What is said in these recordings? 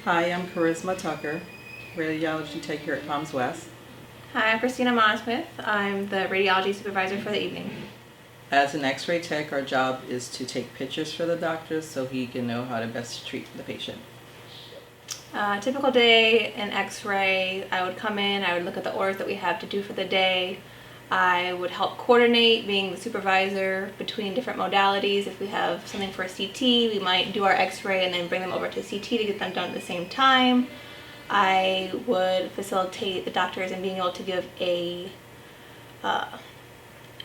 Hi, I'm Charisma Tucker, Radiology Tech here at Palms West. Hi, I'm Christina Monosmith. I'm the radiology supervisor for the evening. As an X-ray tech, our job is to take pictures for the doctor so he can know how to best treat the patient. Typical day in X-ray, I would come in, I would look at the orders that we have to do for the day. I would help coordinate, being the supervisor, between different modalities. If we have something for a CT, we might do our X-ray and then bring them over to CT to get them done at the same time. I would facilitate the doctors in being able to give a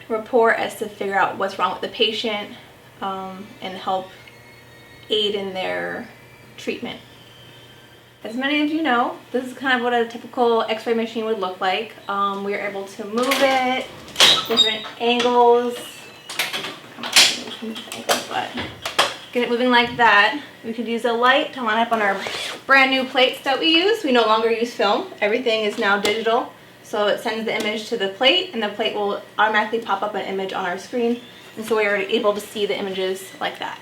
report as to figure out what's wrong with the patient and help aid in their treatment. As many of you know, this is kind of what a typical X-ray machine would look like. We are able to move it, different angles. But get it moving like that. We could use a light to line up on our brand new plates that we use. We no longer use film. Everything is now digital. So it sends the image to the plate and the plate will automatically pop up an image on our screen. And so we are able to see the images like that.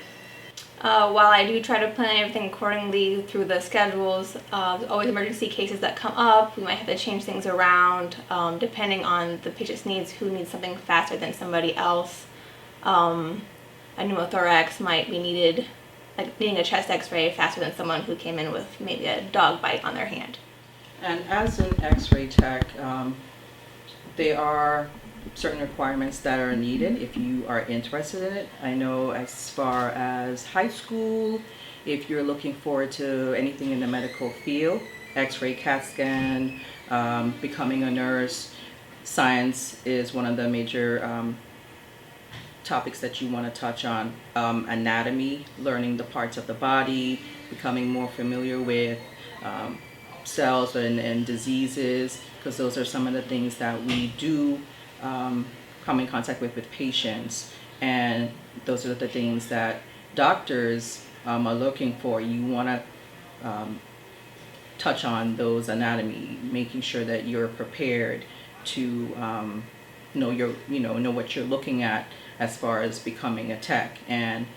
While I do try to plan everything accordingly through the schedules, there's always emergency cases that come up. We might have to change things around depending on the patient's needs, who needs something faster than somebody else. A pneumothorax might be needed, like needing a chest x-ray faster than someone who came in with maybe a dog bite on their hand. And as an X-ray tech, there are certain requirements that are needed if you are interested in it. I know as far as high school, if you're looking forward to anything in the medical field, X-ray, CAT scan, becoming a nurse, science is one of the major topics that you want to touch on. Anatomy, learning the parts of the body, becoming more familiar with cells and diseases, because those are some of the things that we do come in contact with patients, and those are the things that doctors are looking for. You want to touch on those anatomy, making sure that you're prepared to know what you're looking at as far as becoming a tech. And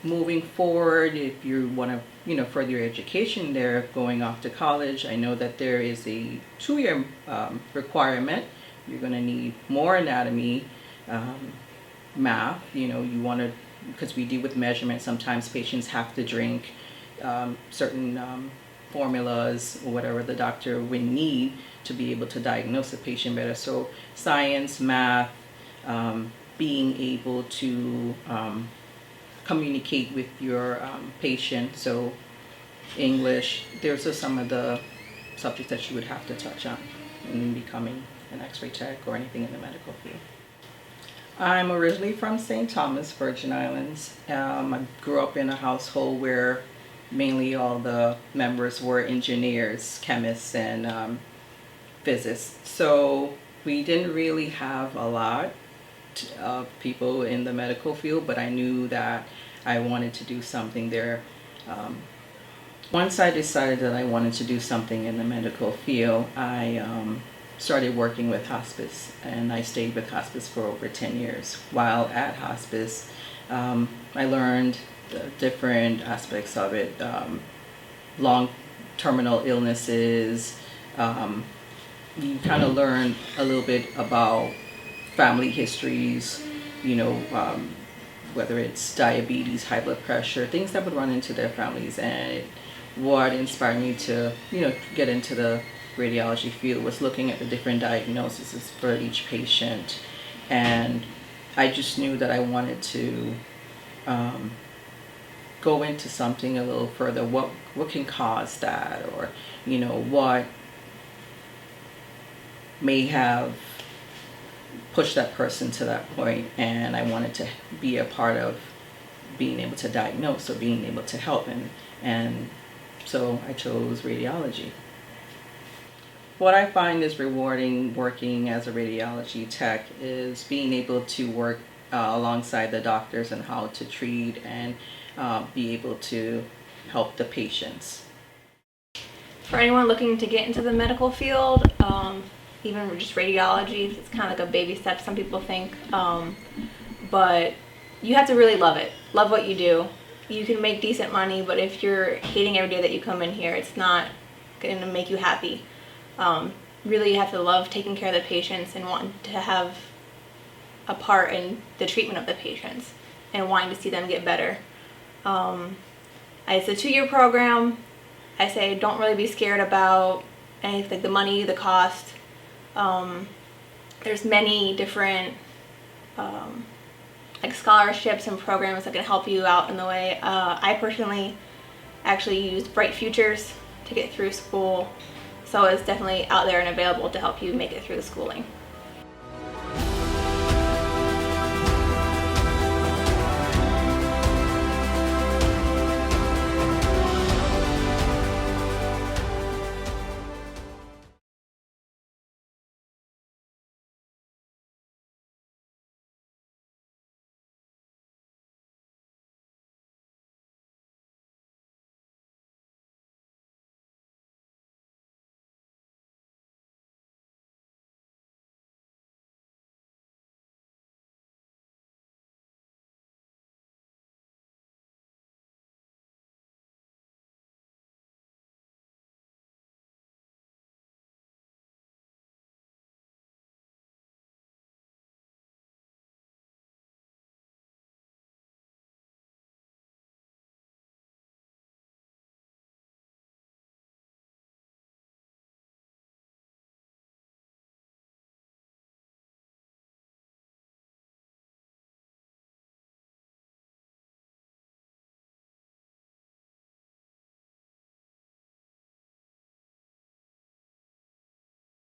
moving forward, if you want to further your education there, going off to college, I know that there is a 2-year requirement. You're going to need more anatomy, math. You want to, because we deal with measurement, sometimes patients have to drink certain formulas or whatever the doctor would need to be able to diagnose the patient better. So science, math, being able to communicate with your patient, so English. Those are some of the subjects that you would have to touch on in becoming an X-ray tech or anything in the medical field. I'm originally from St. Thomas, Virgin Islands. I grew up in a household where mainly all the members were engineers, chemists, and physicists. So we didn't really have a lot of people in the medical field, but I knew that I wanted to do something there. Once I decided that I wanted to do something in the medical field, I started working with hospice, and I stayed with hospice for over 10 years. While at hospice, I learned the different aspects of it, long terminal illnesses. You kind of learn a little bit about family histories, whether it's diabetes, high blood pressure, things that would run into their families. And what inspired me to, get into the radiology field was looking at the different diagnoses for each patient. And I just knew that I wanted to go into something a little further. What can cause that, or, what may have push that person to that point. And I wanted to be a part of being able to diagnose or being able to help, and so I chose radiology. What I find is rewarding working as a radiology tech is being able to work alongside the doctors and how to treat and be able to help the patients. For anyone looking to get into the medical field, even just radiology, it's kind of like a baby step, some people think, but you have to really love it, love what you do. you can make decent money, but if you're hating every day that you come in here, it's not going to make you happy. Really, you have to love taking care of the patients and wanting to have a part in the treatment of the patients and wanting to see them get better. It's a 2-year program. I say don't really be scared about anything, like the money, the cost. There's many different like scholarships and programs that can help you out in the way. I personally actually used Bright Futures to get through school, so it's definitely out there and available to help you make it through the schooling.